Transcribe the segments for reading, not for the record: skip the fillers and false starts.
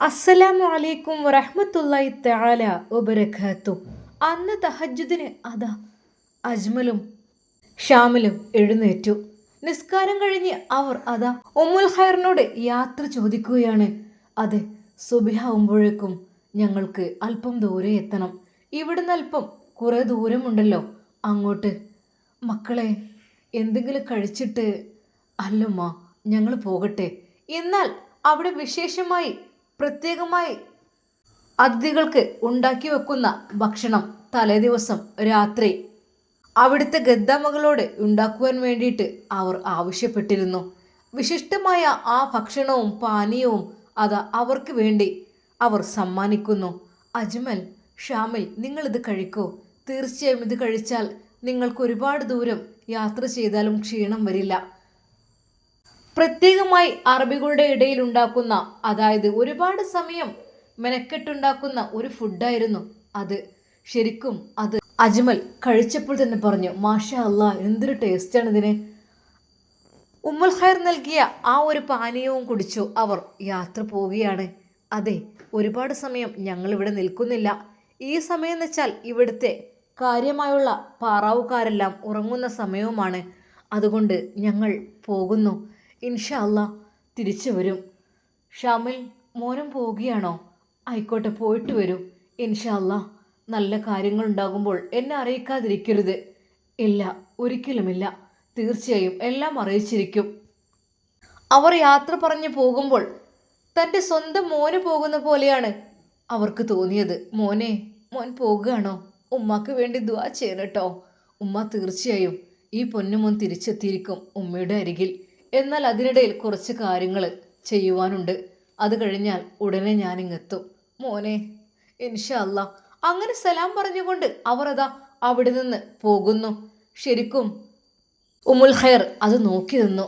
അസ്സലാമു അലൈക്കും വറഹ്മത്തുള്ളാഹി തആല വബറകാത്തു. അന്ന് തഹജ്ജുദിന് അതാ അജ്മലും ഷാമിലും എഴുന്നേറ്റു. നിസ്കാരം കഴിഞ്ഞ് അവർ അതാ ഉമ്മുൽ ഖൈറിനോട് യാത്ര ചോദിക്കുകയാണ്. അതെ, സുബഹിയാവുമ്പോഴേക്കും ഞങ്ങൾക്ക് അല്പം ദൂരെ എത്തണം. ഇവിടുന്ന് അല്പം കുറേ ദൂരമുണ്ടല്ലോ അങ്ങോട്ട്. മക്കളെ, എന്തെങ്കിലും കഴിച്ചിട്ട് അല്ലുമ്മ ഞങ്ങൾ പോകട്ടെ. എന്നാൽ അവിടെ വിശേഷമായി പ്രത്യേകമായി അതിഥികൾക്ക് ഉണ്ടാക്കി വെക്കുന്ന ഭക്ഷണം തലേദിവസം രാത്രി അവിടുത്തെ ഗദ്ദാമകളോട് ഉണ്ടാക്കുവാൻ വേണ്ടിയിട്ട് അവർ ആവശ്യപ്പെട്ടിരുന്നു. വിശിഷ്ടമായ ആ ഭക്ഷണവും പാനീയവും അത് അവർക്ക് വേണ്ടി അവർ സമ്മാനിക്കുന്നു. അജ്മൽ, ഷാമിൽ, നിങ്ങളിത് കഴിക്കൂ. തീർച്ചയായും ഇത് കഴിച്ചാൽ നിങ്ങൾക്ക് ഒരുപാട് ദൂരം യാത്ര ചെയ്താലും ക്ഷീണം വരില്ല. പ്രത്യേകമായി അറബികളുടെ ഇടയിൽ ഉണ്ടാക്കുന്ന, അതായത് ഒരുപാട് സമയം മെനക്കെട്ടുണ്ടാക്കുന്ന ഒരു ഫുഡായിരുന്നു അത്. ശരിക്കും അത് അജ്മൽ കഴിച്ചപ്പോൾ തന്നെ പറഞ്ഞു, മാഷാ അല്ലാ, എന്തൊരു ടേസ്റ്റാണ് ഇതിന്. ഉമ്മുൽ ഖൈർ നൽകിയ ആ ഒരു പാനീയവും കുടിച്ചു അവർ യാത്ര പോവുകയാണ്. അതെ, ഒരുപാട് സമയം ഞങ്ങൾ ഇവിടെ നിൽക്കുന്നില്ല. ഈ സമയം എന്ന് വെച്ചാൽ ഇവിടുത്തെ കാര്യമായുള്ള പാറാവുകാരെല്ലാം ഉറങ്ങുന്ന സമയവുമാണ്. അതുകൊണ്ട് ഞങ്ങൾ പോകുന്നു. ഇൻഷാ അല്ലാ തിരിച്ചു വരും. ഷാമിൽ, മോനും പോവുകയാണോ? ആയിക്കോട്ടെ, പോയിട്ട് വരൂ. ഇൻഷാ അല്ലാ നല്ല കാര്യങ്ങളുണ്ടാകുമ്പോൾ എന്നെ അറിയിക്കാതിരിക്കരുത്. ഇല്ല, ഒരിക്കലുമില്ല. തീർച്ചയായും എല്ലാം അറിയിച്ചിരിക്കും. അവർ യാത്ര പറഞ്ഞു പോകുമ്പോൾ തൻ്റെ സ്വന്തം മോന് പോകുന്ന പോലെയാണ് അവർക്ക് തോന്നിയത്. മോനെ, മോൻ പോകുകയാണോ? ഉമ്മാക്ക് വേണ്ടി ദുആ ചെയ്യണം കേട്ടോ. ഉമ്മ തീർച്ചയായും ഈ പൊന്നുമോൻ തിരിച്ചെത്തിയിരിക്കും ഉമ്മയുടെ അരികിൽ. എന്നാൽ അതിനിടയിൽ കുറച്ച് കാര്യങ്ങൾ ചെയ്യുവാനുണ്ട്. അത് കഴിഞ്ഞാൽ ഉടനെ ഞാനിങ്ങെത്തും മോനെ. ഇൻഷാ അല്ലാ. അങ്ങനെ സലാം പറഞ്ഞുകൊണ്ട് അവർ അതാ അവിടെ നിന്ന് പോകുന്നു. ശരിക്കും ഉമ്മുൽ ഖൈർ അത് നോക്കി നിന്നു.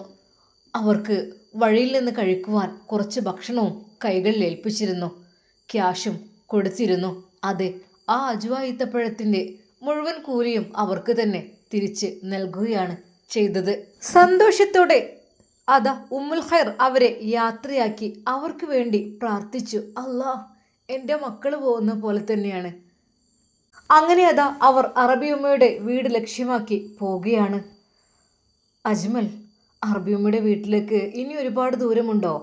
അവർക്ക് വഴിയിൽ നിന്ന് കഴിക്കുവാൻ കുറച്ച് ഭക്ഷണവും കൈകളിൽ ഏൽപ്പിച്ചിരുന്നു. ക്യാഷും കൊടുത്തിരുന്നു. അതെ, ആ അജ്വ ഈത്തപ്പഴത്തിൻ്റെ മുഴുവൻ കൂലിയും അവർക്ക് തന്നെ തിരിച്ച് നൽകുകയാണ് ചെയ്തത്. സന്തോഷത്തോടെ അതാ ഉമ്മുൽ ഖൈർ അവരെ യാത്രയാക്കി. അവർക്ക് വേണ്ടി പ്രാർത്ഥിച്ചു. അല്ലാ, എൻ്റെ മക്കൾ പോകുന്ന പോലെ തന്നെയാണ്. അങ്ങനെ അതാ അവർ അറബിയുമ്മയുടെ വീട് ലക്ഷ്യമാക്കി പോവുകയാണ്. അജ്മൽ, അറബിയുമ്മയുടെ വീട്ടിലേക്ക് ഇനി ഒരുപാട് ദൂരമുണ്ടോ?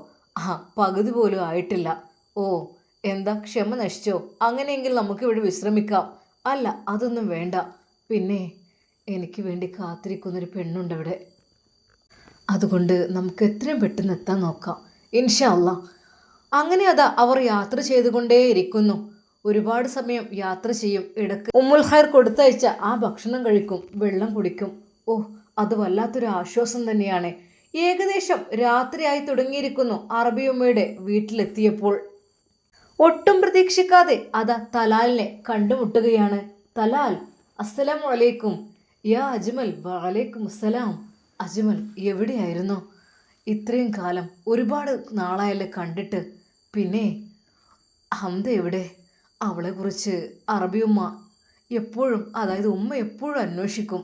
പകുതി പോലും ആയിട്ടില്ല. ഓ, എന്താ ക്ഷമ നശിച്ചോ? അങ്ങനെയെങ്കിൽ നമുക്കിവിടെ വിശ്രമിക്കാം. അല്ല, അതൊന്നും വേണ്ട. പിന്നെ എനിക്ക് വേണ്ടി കാത്തിരിക്കുന്നൊരു പെണ്ണുണ്ടവിടെ. അതുകൊണ്ട് നമുക്ക് എത്രയും പെട്ടെന്ന് എത്താൻ നോക്കാം. ഇൻഷാ അല്ലാ. അങ്ങനെ അതാ അവർ യാത്ര ചെയ്തുകൊണ്ടേയിരിക്കുന്നു. ഒരുപാട് സമയം യാത്ര ചെയ്യും. ഇടക്ക് ഉമ്മുൽ ഖൈർ കൊടുത്തയച്ച ആ ഭക്ഷണം കഴിക്കും, വെള്ളം കുടിക്കും. ഓ, അത് വല്ലാത്തൊരു ആശ്വാസം തന്നെയാണ്. ഏകദേശം രാത്രിയായി തുടങ്ങിയിരിക്കുന്നു അറബിയുമ്മയുടെ വീട്ടിലെത്തിയപ്പോൾ. ഒട്ടും പ്രതീക്ഷിക്കാതെ അതാ തലാലിനെ കണ്ടുമുട്ടുകയാണ്. തലാൽ, അസ്സലാമു അലൈക്കും. യാ അജ്മൽ. വഅലൈക്കും അസ്സലാം. അജ്മൽ, എവിടെയായിരുന്നു ഇത്രയും കാലം? ഒരുപാട് നാളായല്ലേ കണ്ടിട്ട്. പിന്നെ ഹംദ എവിടെ? അവളെക്കുറിച്ച് അറബിയുമ്മ എപ്പോഴും, അതായത് ഉമ്മ എപ്പോഴും അന്വേഷിക്കും.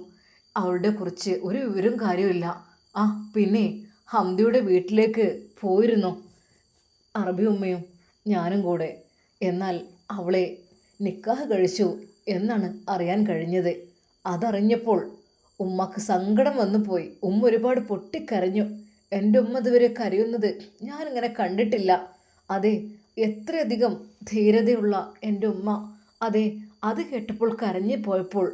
അവളുടെ കുറിച്ച് ഒരു വിവരം കാര്യമില്ല. പിന്നെ ഹംദയുടെ വീട്ടിലേക്ക് പോയിരുന്നു അറബി ഉമ്മയും ഞാനും കൂടെ. എന്നാൽ അവളെ നിക്കാഹ് കഴിച്ചു എന്നാണ് അറിയാൻ കഴിഞ്ഞത്. അതറിഞ്ഞപ്പോൾ ഉമ്മക്ക് സങ്കടം വന്നു പോയി. ഉമ്മ ഒരുപാട് പൊട്ടിക്കരഞ്ഞു. എൻ്റെ ഉമ്മ ഇതുവരെ കരയുന്നത് ഞാനിങ്ങനെ കണ്ടിട്ടില്ല. അതെ, എത്രയധികം ധീരതയുള്ള എൻ്റെ ഉമ്മ. അതെ, അത് കേട്ടപ്പോൾ കരഞ്ഞു പോയപ്പോൾ,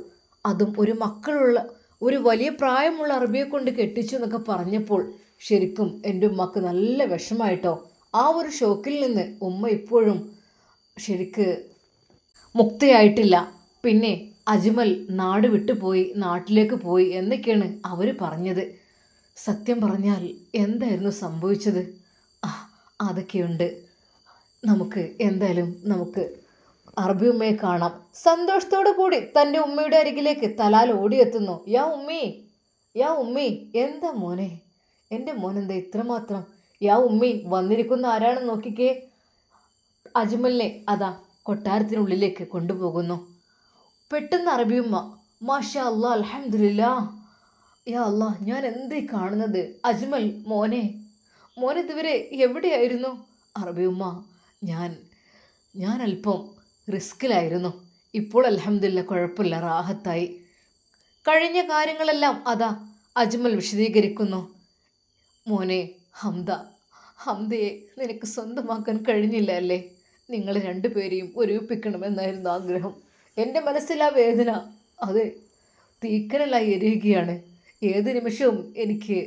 അതും ഒരു മക്കളുള്ള ഒരു വലിയ പ്രായമുള്ള അറബിയെ കൊണ്ട് കെട്ടിച്ചു എന്നൊക്കെ പറഞ്ഞപ്പോൾ ശരിക്കും എൻ്റെ ഉമ്മക്ക് നല്ല വിഷമായിട്ടോ. ആ ഒരു ഷോക്കിൽ നിന്ന് ഉമ്മ ഇപ്പോഴും ശരിക്ക് മുക്തയായിട്ടില്ല. പിന്നെ അജ്മൽ നാട് വിട്ടുപോയി, നാട്ടിലേക്ക് പോയി എന്നൊക്കെയാണ് അവർ പറഞ്ഞത്. സത്യം പറഞ്ഞാൽ എന്തായിരുന്നു സംഭവിച്ചത്? അതൊക്കെയുണ്ട്. നമുക്ക് എന്തായാലും അറബി ഉമ്മയെ കാണാം. സന്തോഷത്തോടു കൂടി തൻ്റെ ഉമ്മയുടെ അരികിലേക്ക് തലാൽ ഓടിയെത്തുന്നു. യാ ഉമ്മി, യാ ഉമ്മി. എന്താ മോനെ? എൻ്റെ മോൻ എന്താ ഇത്രമാത്രം? യാ ഉമ്മി, വന്നിരിക്കുന്ന ആരാണെന്ന് നോക്കിക്കേ. അജ്മലിനെ അതാ കൊട്ടാരത്തിനുള്ളിലേക്ക് കൊണ്ടുപോകുന്നു. പെട്ടെന്ന് അറബിയുമ്മ, മാഷാ അല്ലാ, അൽഹംദുലില്ലാ, യാ അല്ലാ, ഞാൻ എന്തേ കാണുന്നത്? അജ്മൽ മോനെ, മോൻ ഇതുവരെ എവിടെയായിരുന്നു? അറബിയുമ്മ, ഞാൻ ഞാൻ അല്പം റിസ്കിലായിരുന്നു. ഇപ്പോൾ അൽഹംദുലില്ലാ കുഴപ്പമില്ല, റാഹത്തായി. കഴിഞ്ഞ കാര്യങ്ങളെല്ലാം അതാ അജ്മൽ വിശദീകരിക്കുന്നു. മോനെ ഹംദ, ഹംദയെ നിനക്ക് സ്വന്തമാക്കാൻ കഴിഞ്ഞില്ല അല്ലേ? നിങ്ങൾ രണ്ടുപേരെയും ഒരുമിപ്പിക്കണമെന്നായിരുന്നു ആഗ്രഹം. എൻ്റെ മനസ്സിൽ ആ വേദന അത് തീക്കനലായി എരിയുകയാണ്. ഏത് നിമിഷവും എനിക്ക്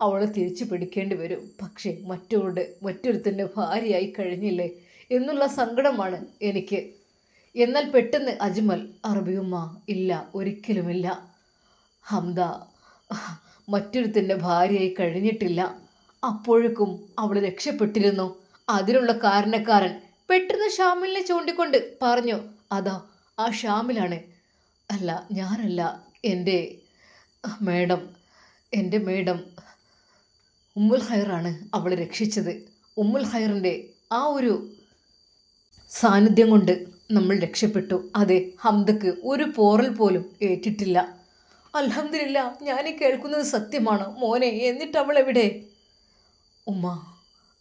അവളെ തിരിച്ചു പിടിക്കേണ്ടി വരും. പക്ഷേ മറ്റൊരുത്തൻ്റെ ഭാര്യയായി കഴിഞ്ഞില്ലേ എന്നുള്ള സങ്കടമാണ് എനിക്ക്. എന്നാൽ പെട്ടെന്ന് അജ്മൽ, അറബിയുമ്മ, ഇല്ല, ഒരിക്കലുമില്ല. ഹംദ മറ്റൊരുത്തൻ്റെ ഭാര്യയായി കഴിഞ്ഞിട്ടില്ല. അപ്പോഴേക്കും അവൾ രക്ഷപ്പെട്ടിരുന്നു. അതിനുള്ള കാരണക്കാരൻ പെട്ടെന്ന് ഷാമിലിനെ ചൂണ്ടിക്കൊണ്ട് പറഞ്ഞു, അതാ ആ ഷാമിലാണ്. അല്ല, ഞാനല്ല, എൻ്റെ മേഡം, എൻ്റെ മേഡം ഉമ്മുൽ ഖൈറാണ് അവളെ രക്ഷിച്ചത്. ഉമ്മുൽ ഖൈറിൻ്റെ ആ ഒരു സാന്നിധ്യം കൊണ്ട് നമ്മൾ രക്ഷപ്പെട്ടു. അതെ, ഹംദക്ക് ഒരു പോറൽ പോലും ഏറ്റിട്ടില്ല. അൽഹംദുലില്ലാ, ഞാനീ കേൾക്കുന്നത് സത്യമാണ് മോനെ. എന്നിട്ട് അവൾ എവിടെ? ഉമ്മ,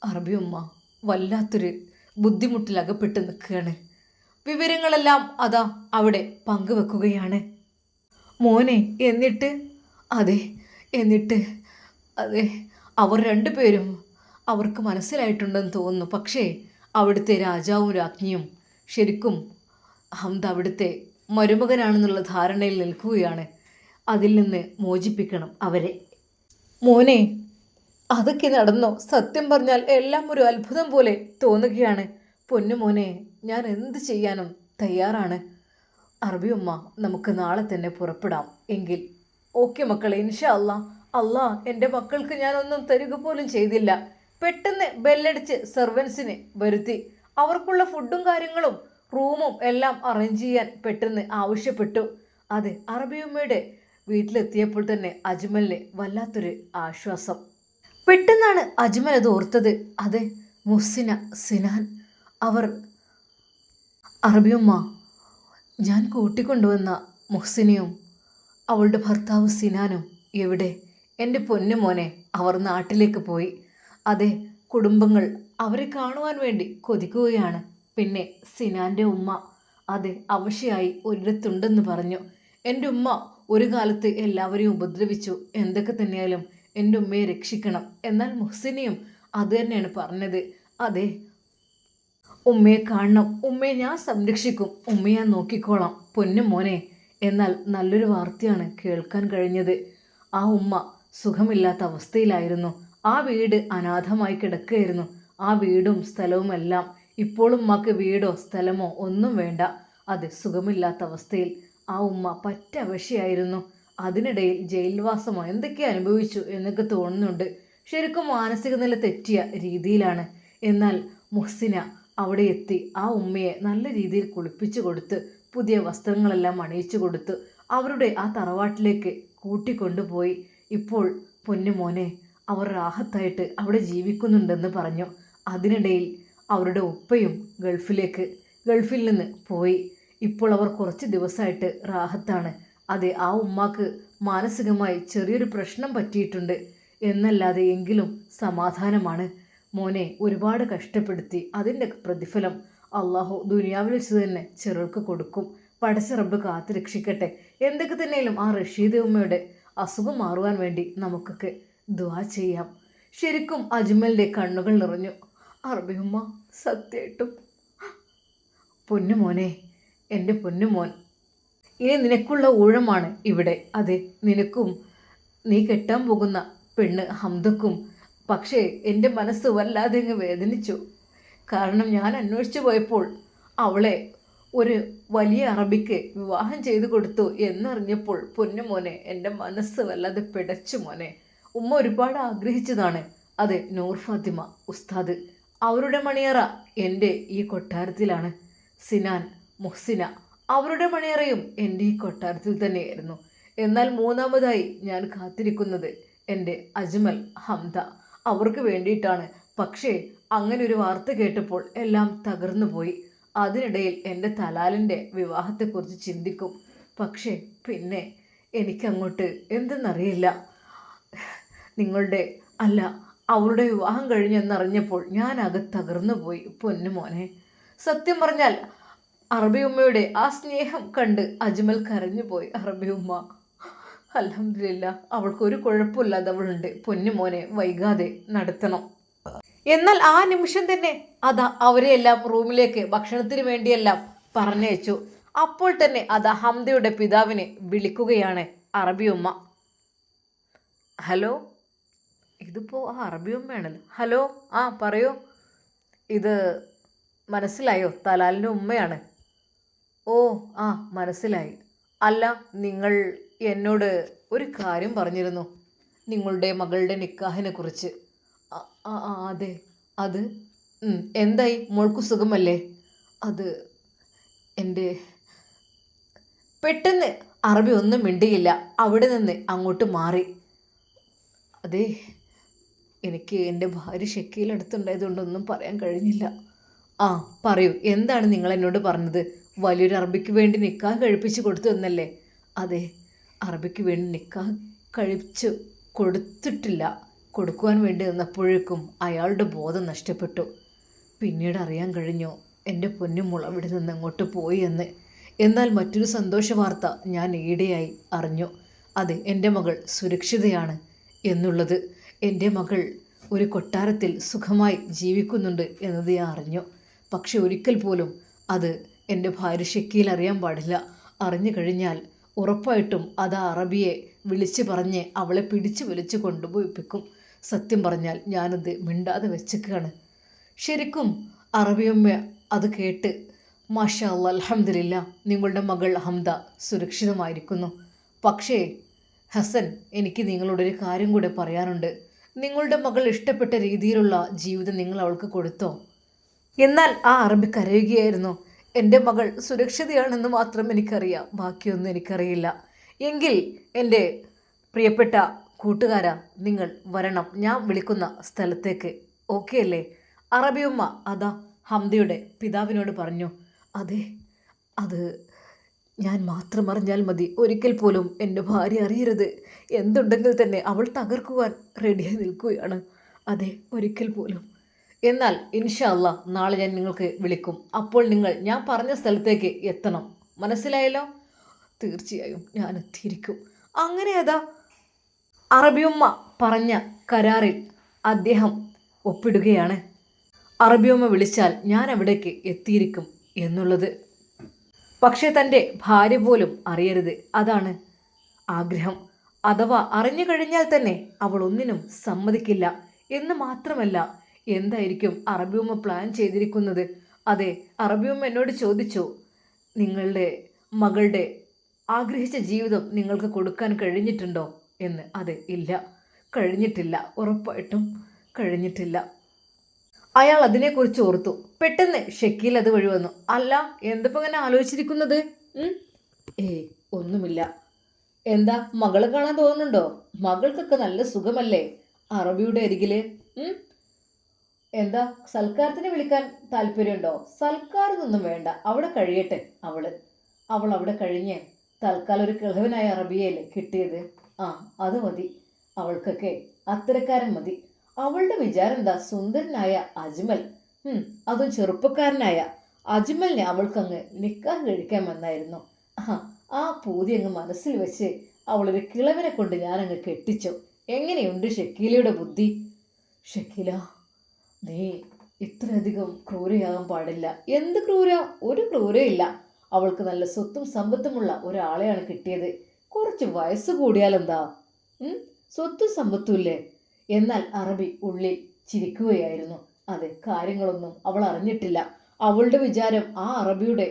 അറബി ഉമ്മ വല്ലാത്തൊരു ബുദ്ധിമുട്ടിലകപ്പെട്ട് നിൽക്കുകയാണ്. വിവരങ്ങളെല്ലാം അതാ അവിടെ പങ്കുവെക്കുകയാണ്. മോനെ, എന്നിട്ട്? അതെ, എന്നിട്ട് അതെ, അവർ രണ്ടുപേരും അവർക്ക് മനസ്സിലായിട്ടുണ്ടെന്ന് തോന്നുന്നു. പക്ഷേ അവിടുത്തെ രാജാവും രാജ്ഞിയും ശരിക്കും ഹംദ അവിടുത്തെ മരുമകനാണെന്നുള്ള ധാരണയിൽ നിൽക്കുകയാണ്. അതിൽ നിന്ന് മോചിപ്പിക്കണം അവരെ. മോനെ, അതൊക്കെ നടന്നോ? സത്യം പറഞ്ഞാൽ എല്ലാം ഒരു അത്ഭുതം പോലെ തോന്നുകയാണ്. പൊന്നു മോനെ, ഞാൻ എന്ത് ചെയ്യാനും തയ്യാറാണ്. അറബി ഉമ്മ, നമുക്ക് നാളെ തന്നെ പുറപ്പെടാം എങ്കിൽ. ഓക്കെ മക്കളെ, ഇൻഷാ അല്ലാ. അല്ലാ, എൻ്റെ മക്കൾക്ക് ഞാനൊന്നും തരിക പോലും ചെയ്തില്ല. പെട്ടെന്ന് ബെല്ലടിച്ച് സെർവൻസിനെ വരുത്തി അവർക്കുള്ള ഫുഡും കാര്യങ്ങളും റൂമും എല്ലാം അറേഞ്ച് ചെയ്യാൻ പെട്ടെന്ന് ആവശ്യപ്പെട്ടു. അതെ, അറബിയമ്മയുടെ വീട്ടിലെത്തിയപ്പോൾ തന്നെ അജ്മലിന് വല്ലാത്തൊരു ആശ്വാസം. പെട്ടെന്നാണ് അജ്മൽ അത് ഓർത്തത്. അതെ, മുഹ്സിന, സിനാൻ, അവർ അറബിയമ്മ, ഞാൻ കൂട്ടിക്കൊണ്ടുവന്ന മുഹ്സിനയും അവളുടെ ഭർത്താവ് സിനാനും എവിടെ? എൻ്റെ പൊന്നു മോനെ, അവർ നാട്ടിലേക്ക് പോയി. അതെ, കുടുംബങ്ങൾ അവരെ കാണുവാൻ വേണ്ടി കൊതിക്കുകയാണ്. പിന്നെ സിനാൻ്റെ ഉമ്മ, അതെ, അവശയായി ഒരിടത്തുണ്ടെന്ന് പറഞ്ഞു. എൻ്റെ ഉമ്മ ഒരു കാലത്ത് എല്ലാവരെയും ഉപദ്രവിച്ചു. എന്തൊക്കെ തന്നെയായാലും എൻ്റെ ഉമ്മയെ രക്ഷിക്കണം. എന്നാൽ മുഹ്സിനെയും അത് തന്നെയാണ് പറഞ്ഞത്. അതെ, ഉമ്മയെ കാണണം, ഉമ്മയെ ഞാൻ സംരക്ഷിക്കും, ഉമ്മയെ ഞാൻ നോക്കിക്കോളാം പൊന്നു മോനെ. എന്നാൽ നല്ലൊരു വാർത്തയാണ് കേൾക്കാൻ കഴിഞ്ഞത്. ആ ഉമ്മ സുഖമില്ലാത്ത അവസ്ഥയിലായിരുന്നു. ആ വീട് അനാഥമായി കിടക്കുകയായിരുന്നു. ആ വീടും സ്ഥലവുമെല്ലാം ഇപ്പോൾ ഉമ്മക്ക് വീടോ സ്ഥലമോ ഒന്നും വേണ്ട. അത് സുഖമില്ലാത്ത അവസ്ഥയിൽ ആ ഉമ്മ പറ്റ അവശയായിരുന്നു. അതിനിടയിൽ ജയിൽവാസമോ എന്തൊക്കെ അനുഭവിച്ചു എന്നൊക്കെ തോന്നുന്നുണ്ട്. ശരിക്കും മാനസിക നില തെറ്റിയ രീതിയിലാണ്. എന്നാൽ മുഹ്സിന അവിടെ എത്തി ആ ഉമ്മയെ നല്ല രീതിയിൽ കുളിപ്പിച്ചു കൊടുത്ത് പുതിയ വസ്ത്രങ്ങളെല്ലാം അണിയിച്ചു കൊടുത്ത് അവരുടെ ആ തറവാട്ടിലേക്ക് കൂട്ടിക്കൊണ്ടുപോയി. ഇപ്പോൾ പൊന്നുമോനെ, അവർ റാഹത്തായിട്ട് അവിടെ ജീവിക്കുന്നുണ്ടെന്ന് പറഞ്ഞു. അതിനിടയിൽ അവരുടെ ഉപ്പയും ഗൾഫിൽ നിന്ന് പോയി. ഇപ്പോൾ അവർ കുറച്ച് ദിവസമായിട്ട് റാഹത്താണ്. അതെ, ആ ഉമ്മാക്ക് മാനസികമായി ചെറിയൊരു പ്രശ്നം പറ്റിയിട്ടുണ്ട് എന്നല്ലാതെ എങ്കിലും സമാധാനമാണ്. മോനെ ഒരുപാട് കഷ്ടപ്പെടുത്തി, അതിൻ്റെ പ്രതിഫലം അള്ളാഹു ദുനിയാവിൽ വെച്ച് തന്നെ ചെറുക്ക് കൊടുക്കും. പടച്ച റബ്ബ് കാത്തു രക്ഷിക്കട്ടെ. എന്തൊക്കെ തന്നെയും ആ റഷീദ് ഉമ്മയുടെ അസുഖം മാറുവാൻ വേണ്ടി നമുക്കൊക്കെ ദുആ ചെയ്യാം. ശരിക്കും അജ്മലിൻ്റെ കണ്ണുകൾ നിറഞ്ഞു. അറബിയുമ്മ, സത്യമായിട്ടും പൊന്നുമോനെ, എൻ്റെ പൊന്നുമോൻ, ഇനി നിനക്കുള്ള ഊഴമാണ് ഇവിടെ. അതെ, നിനക്കും നീ കെട്ടാൻ പോകുന്ന പെണ്ണ് ഹംദക്കും. പക്ഷേ എൻ്റെ മനസ്സ് വല്ലാതെ അങ്ങ് വേദനിച്ചു. കാരണം ഞാൻ അന്വേഷിച്ചു പോയപ്പോൾ അവളെ ഒരു വലിയ അറബിക്ക് വിവാഹം ചെയ്തു കൊടുത്തു എന്നറിഞ്ഞപ്പോൾ പൊന്നുമോനെ, എൻ്റെ മനസ്സ് വല്ലാതെ പിടച്ചു മോനെ. ഉമ്മ ഒരുപാട് ആഗ്രഹിച്ചതാണ്. അതെ, നൂർ ഫാത്തിമ ഉസ്താദ്, അവരുടെ മണിയറ എൻ്റെ ഈ കൊട്ടാരത്തിലാണ്. സിനാൻ, മുഹ്സിന, അവരുടെ മണിയറയും എൻ്റെ ഈ കൊട്ടാരത്തിൽ തന്നെയായിരുന്നു. എന്നാൽ മൂന്നാമതായി ഞാൻ കാത്തിരിക്കുന്നത് എൻ്റെ അജ്മൽ, ഹംദ, അവർക്ക് വേണ്ടിയിട്ടാണ്. പക്ഷേ അങ്ങനെ ഒരു വാർത്ത കേട്ടപ്പോൾ എല്ലാം തകർന്നു പോയി. അതിനിടയിൽ എൻ്റെ തലാലിൻ്റെ വിവാഹത്തെക്കുറിച്ച് ചിന്തിക്കും. പക്ഷേ പിന്നെ എനിക്കങ്ങോട്ട് എന്തെന്നറിയില്ല. നിങ്ങളുടെ അല്ല, അവളുടെ വിവാഹം കഴിഞ്ഞെന്നറിഞ്ഞപ്പോൾ ഞാൻ തകർന്നു പോയി പൊന്നു മോനെ. സത്യം പറഞ്ഞാൽ അറബി ഉമ്മയുടെ ആ സ്നേഹം കണ്ട് അജ്മൽ കരഞ്ഞു പോയി. അറബി ഉമ്മ അൽഹംദുലില്ലാ അവൾക്കൊരു കുഴപ്പമില്ലാതെ അവളുണ്ട്. പൊന്നു മോനെ വൈകാതെ നടത്തണം. എന്നാൽ ആ നിമിഷം തന്നെ അതാ അവരെയെല്ലാം റൂമിലേക്ക് ഭക്ഷണത്തിന് വേണ്ടിയെല്ലാം പറഞ്ഞയച്ചു. അപ്പോൾ തന്നെ അതാ ഹംദയുടെ പിതാവിനെ വിളിക്കുകയാണ് അറബി ഉമ്മ. ഹലോ, ഇതിപ്പോൾ ആ അറബി ഉമ്മയാണല്ലോ. ഹലോ, ആ പറയൂ. ഇത് മനസ്സിലായോ? തലാലിൻ്റെ ഉമ്മയാണ്. ഓ ആ മനസ്സിലായി. അല്ല, നിങ്ങൾ എന്നോട് ഒരു കാര്യം പറഞ്ഞിരുന്നു, നിങ്ങളുടെ മകളുടെ നിക്കാഹിനെ കുറിച്ച്. ആ ആ ആ, അതെ. അത് എന്തായി? മോൾക്ക് സുഖമല്ലേ? അത് എൻ്റെ പെട്ടെന്ന് അറബി ഒന്നും മിണ്ടിയില്ല. അവിടെ നിന്ന് അങ്ങോട്ട് മാറി. അതെ, എനിക്ക് എൻ്റെ ഭാര്യ ഷക്കീലടുത്തുണ്ടായതുകൊണ്ടൊന്നും പറയാൻ കഴിഞ്ഞില്ല. ആ പറയൂ, എന്താണ് നിങ്ങൾ എന്നോട് പറഞ്ഞത്? വലിയൊരു അറബിക്ക് വേണ്ടി നിക്കാഹ് കഴിപ്പിച്ച് കൊടുത്തു എന്നല്ലേ? അതെ, അറബിക്ക് വേണ്ടി നിക്കാഹ് കഴിച്ചു കൊടുത്തിട്ടില്ല. കൊടുക്കുവാൻ വേണ്ടി നിന്നപ്പോഴേക്കും അയാളുടെ ബോധം നഷ്ടപ്പെട്ടു. പിന്നീട് അറിയാൻ കഴിഞ്ഞു എൻ്റെ പൊന്നുമോൾ അവിടെ നിന്ന് അങ്ങോട്ട് പോയി എന്ന്. എന്നാൽ മറ്റൊരു സന്തോഷ വാർത്ത ഞാൻ ഈയിടെയായി അറിഞ്ഞു. അതെ, എൻ്റെ മകൾ സുരക്ഷിതയാണ് എന്നുള്ളത്. എൻ്റെ മകൾ ഒരു കൊട്ടാരത്തിൽ സുഖമായി ജീവിക്കുന്നുണ്ട് എന്നത് ഞാൻ അറിഞ്ഞു. പക്ഷെ ഒരിക്കൽ പോലും അത് എൻ്റെ ഭാര്യ ഷക്കീൽ അറിയാൻ പാടില്ല. അറിഞ്ഞു കഴിഞ്ഞാൽ ഉറപ്പായിട്ടും അത് അറബിയെ വിളിച്ചു പറഞ്ഞ് അവളെ പിടിച്ചു വലിച്ചു കൊണ്ടുപോയിപ്പിക്കും. സത്യം പറഞ്ഞാൽ ഞാനത് മിണ്ടാതെ വെച്ചേക്കാണ്. ശരിക്കും അറബിയമ്മ അത് കേട്ട് മാഷാ അല്ലാ അൽഹംദുലില്ലാ നിങ്ങളുടെ മകൾ ഹംദ സുരക്ഷിതമായിരിക്കുന്നു. പക്ഷേ ഹസൻ, എനിക്ക് നിങ്ങളോടൊരു കാര്യം കൂടെ പറയാനുണ്ട്. നിങ്ങളുടെ മകൾ ഇഷ്ടപ്പെട്ട രീതിയിലുള്ള ജീവിതം നിങ്ങൾ അവൾക്ക് കൊടുത്തോ? എന്നാൽ ആ അറബി കരയുകയായിരുന്നു. എൻ്റെ മകൾ സുരക്ഷിതയാണെന്ന് മാത്രം എനിക്കറിയാം, ബാക്കിയൊന്നും എനിക്കറിയില്ല. എങ്കിൽ എൻ്റെ പ്രിയപ്പെട്ട കൂട്ടുകാരാ, നിങ്ങൾ വരണം ഞാൻ വിളിക്കുന്ന സ്ഥലത്തേക്ക്. ഓക്കെ അല്ലേ? അറബിയുമ്മ അതാ ഹംദയുടെ പിതാവിനോട് പറഞ്ഞു. അതെ, അത് ഞാൻ മാത്രം അറിഞ്ഞാൽ മതി. ഒരിക്കൽ പോലും എൻ്റെ ഭാര്യ അറിയരുത്. എന്തുണ്ടെങ്കിൽ തന്നെ അവൾ തകർക്കുവാൻ റെഡിയായി നിൽക്കുകയാണ്. അതെ, ഒരിക്കൽ പോലും. എന്നാൽ ഇൻഷാ അല്ലാ നാളെ ഞാൻ നിങ്ങൾക്ക് വിളിക്കും. അപ്പോൾ നിങ്ങൾ ഞാൻ പറഞ്ഞ സ്ഥലത്തേക്ക് എത്തണം. മനസ്സിലായല്ലോ? തീർച്ചയായും ഞാൻ എത്തിയിരിക്കും. അങ്ങനെ അതാ അറബിയുമ്മ പറഞ്ഞ കരാറിൽ അദ്ദേഹം ഒപ്പിടുകയാണ്. അറബിയുമ്മ വിളിച്ചാൽ ഞാൻ അവിടേക്ക് എത്തിയിരിക്കും എന്നുള്ളത്. പക്ഷേ തൻ്റെ ഭാര്യ പോലും അറിയരുത്, അതാണ് ആഗ്രഹം. അഥവാ അറിഞ്ഞു കഴിഞ്ഞാൽ തന്നെ അവൾ ഒന്നിനും സമ്മതിക്കില്ല. എന്ന് മാത്രമല്ല, എന്തായിരിക്കും അറബിയുമ്മ പ്ലാൻ ചെയ്തിരിക്കുന്നത്? അതെ, അറബിയുമ്മ എന്നോട് ചോദിച്ചു, നിങ്ങളുടെ മകളുടെ ആഗ്രഹിച്ച ജീവിതം നിങ്ങൾക്ക് കൊടുക്കാൻ കഴിഞ്ഞിട്ടുണ്ടോ എന്ന്. അതെ, ഇല്ല, കഴിഞ്ഞിട്ടില്ല, ഉറപ്പായിട്ടും കഴിഞ്ഞിട്ടില്ല. അയാൾ അതിനെക്കുറിച്ച് ഓർത്തു. പെട്ടെന്ന് ഷക്കീൽ അത് വഴി വന്നു. അല്ല, എന്തിപ്പോൾ ഇങ്ങനെ ആലോചിച്ചിരിക്കുന്നത്? ഒന്നുമില്ല. എന്താ, മകളെ കാണാൻ തോന്നുന്നുണ്ടോ? മകൾക്കൊക്കെ നല്ല സുഖമല്ലേ അറബിയുടെ അരികില്? എന്താ, സൽക്കാരത്തിന് വിളിക്കാൻ താല്പര്യമുണ്ടോ? സൽക്കാരമൊന്നും വേണ്ട, അവിടെ കഴിയട്ടെ. അവൾ അവിടെ കഴിഞ്ഞ് തൽക്കാലം ഒരു കിളവനായ അറബിയല്ലേ കിട്ടിയത്. അത് മതി അവൾക്കൊക്കെ, അത്തരക്കാരൻ മതി. അവളുടെ വിചാരം എന്താ? സുന്ദരനായ അജ്മൽ, അതും ചെറുപ്പക്കാരനായ അജ്മലിനെ അവൾക്കങ്ങ് നിക്കാഹ് കഴിക്കാമെന്നായിരുന്നു. ആ പൂതി അങ്ങ് മനസ്സിൽ വെച്ച് അവളൊരു കിളവനെ കൊണ്ട് ഞാനങ്ങ് കെട്ടിച്ചു. എങ്ങനെയുണ്ട് ഷക്കീലയുടെ ബുദ്ധി? ഷക്കീല, നീ ഇത്രയധികം ക്രൂരയാകാൻ പാടില്ല. എന്ത് ക്രൂര? ഒരു ക്രൂരയില്ല. അവൾക്ക് നല്ല സ്വത്തും സമ്പത്തുമുള്ള ഒരാളെയാണ് കിട്ടിയത്. കുറച്ച് വയസ്സ് കൂടിയാലെന്താ? സ്വത്തും സമ്പത്തും ഇല്ലേ? എന്നാൽ അറബി ഉള്ളിൽ ചിരിക്കുകയായിരുന്നു. അതെ, കാര്യങ്ങളൊന്നും അവൾ അറിഞ്ഞിട്ടില്ല. അവളുടെ വിചാരം ആ അറബിയുടെ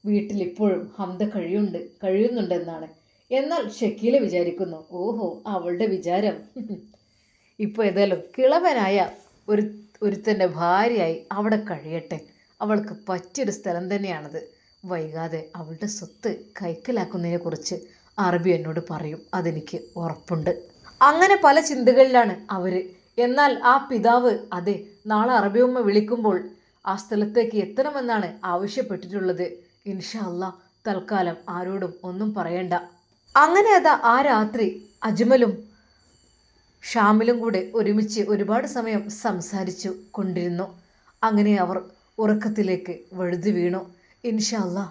വീട്ടിൽ ഇപ്പോഴും ഹംദ കഴിയുന്നുണ്ടെന്നാണ്. എന്നാൽ ഷക്കീല വിചാരിക്കുന്നു, ഓഹോ, അവളുടെ വിചാരം ഇപ്പോൾ ഏതായാലും കിളവനായ ഒരുത്തൻ്റെ ഭാര്യയായി അവിടെ കഴിയട്ടെ. അവൾക്ക് പറ്റിയൊരു സ്ഥലം തന്നെയാണത്. വൈകാതെ അവളുടെ സ്വത്ത് കൈക്കലാക്കുന്നതിനെക്കുറിച്ച് അറബി എന്നോട് പറയും, അതെനിക്ക് ഉറപ്പുണ്ട്. അങ്ങനെ പല ചിന്തകളിലാണ് അവർ. എന്നാൽ ആ പിതാവ്, അതെ, നാളെ അറബിയമ്മ വിളിക്കുമ്പോൾ ആ സ്ഥലത്തേക്ക് എത്തണമെന്നാണ് ആവശ്യപ്പെട്ടിട്ടുള്ളത്. ഇൻഷാ അല്ലാ തൽക്കാലം ആരോടും ഒന്നും പറയണ്ട. അങ്ങനെ അതാ ആ രാത്രി അജ്മലും ഷാമിലും കൂടെ ഒരുമിച്ച് ഒരുപാട് സമയം സംസാരിച്ചു കൊണ്ടിരുന്നു. അങ്ങനെ അവർ ഉറക്കത്തിലേക്ക് വഴുതി വീണു. ഇൻഷാ അല്ലാ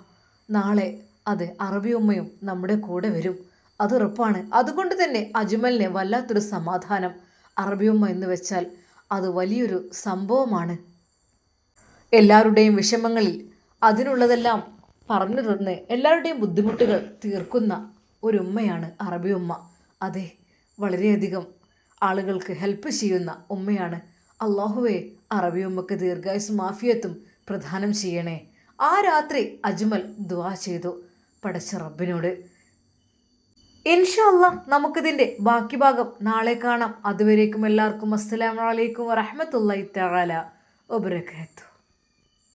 നാളെ അത് അറബി ഉമ്മയും നമ്മുടെ കൂടെ വരും, അതുറപ്പാണ്. അതുകൊണ്ട് തന്നെ അജ്മലിന് വല്ലാത്തൊരു സമാധാനം. അറബി ഉമ്മ എന്ന് വെച്ചാൽ അത് വലിയൊരു സംഭവമാണ്. എല്ലാവരുടെയും വിഷമങ്ങളിൽ അതിനുള്ളതെല്ലാം പറഞ്ഞു തന്ന് എല്ലാവരുടെയും ബുദ്ധിമുട്ടുകൾ തീർക്കുന്ന ഒരു ഉമ്മയാണ് അറബി ഉമ്മ. അതെ, വളരെയധികം ആളുകൾക്ക് ഹെൽപ്പ് ചെയ്യുന്ന ഉമ്മയാണ്. അള്ളാഹുവേ അറബി ഉമ്മക്ക് ദീർഘായുസ്സും ആഫിയത്തും പ്രദാനം ചെയ്യണേ. ആ രാത്രി അജ്മൽ ദുആ ചെയ്തു പടച്ച റബ്ബിനോട്. ഇൻഷാ അല്ലാ നമുക്കിതിൻ്റെ ബാക്കി ഭാഗം നാളെ കാണാം. അതുവരേക്കും എല്ലാവർക്കും അസ്സലാമു അലൈക്കും വറഹ്മത്തുള്ളാഹി തആല വബറകാതുഹു.